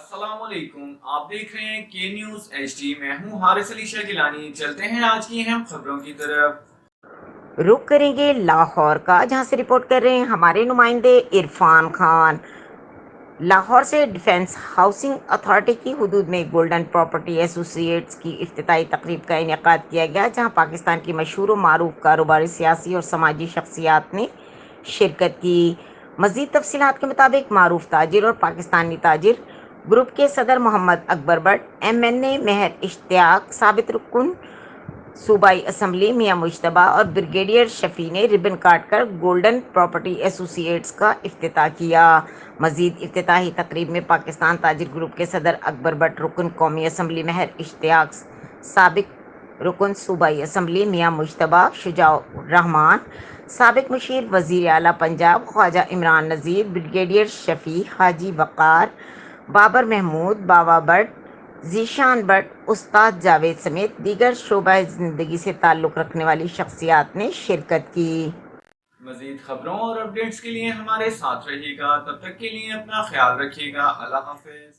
अस्सलाम वालेकुम। आप देख रहे हैं के न्यूज HD। मैं हूं हारिस अली शाह गिलानी। चलते हैं आज की अहम खबरों की तरफ। रुक करेंगे लाहौर का, जहां से रिपोर्ट कर रहे हैं हमारे नुमाइंदे इरफान खान। लाहौर से डिफेंस हाउसिंग अथॉरिटी की हुदूद में गोल्डन प्रॉपर्टी एसोसिएट्स की इफ्तिताई तकरीब का इनेकाद किया गया, जहां पाकिस्तान की मशहूर व मारूफ कारोबारी, सियासी और समाजी शख्सियात ने शिरकत की। मज़ीद तफसीलात के मुताबिक मारूफ ताजिर और पाकिस्तानी ताजिर ग्रुप के सदर मोहम्मद अकबर बट, MNA महर इश्तियाक, साबित रुकन सूबाई असम्बली मियां मुश्तबा और ब्रिगेडियर शफी ने रिबन काट कर गोल्डन प्रॉपर्टी एसोसिएट्स का इफ्तिताह किया। मजीद इफ्तिताही तकरीब में पाकिस्तान ताजिर ग्रुप के सदर अकबर बट, रुकन कौमी असम्बली महर इश्तियाक, साबिक रुकन सूबाई असम्बली मियां मुश्तबा, शुजाउर रहमान, साबिक मुशीर वज़ीर आला पंजाब ख्वाजा इमरान नज़ीर, ब्रिगेडियर शफी, हाजी वक़ार, बाबर महमूद, बाबा बट, ज़ीशान बट, उस्ताद जावेद समेत दीगर शोबा ज़िंदगी से ताल्लुक़ रखने वाली शख्सियात ने शिरकत की। मजीद खबरों और अपडेट्स के लिए हमारे साथ रहिएगा। तब तक के लिए अपना ख्याल रखिएगा। अल्लाह हाफिज।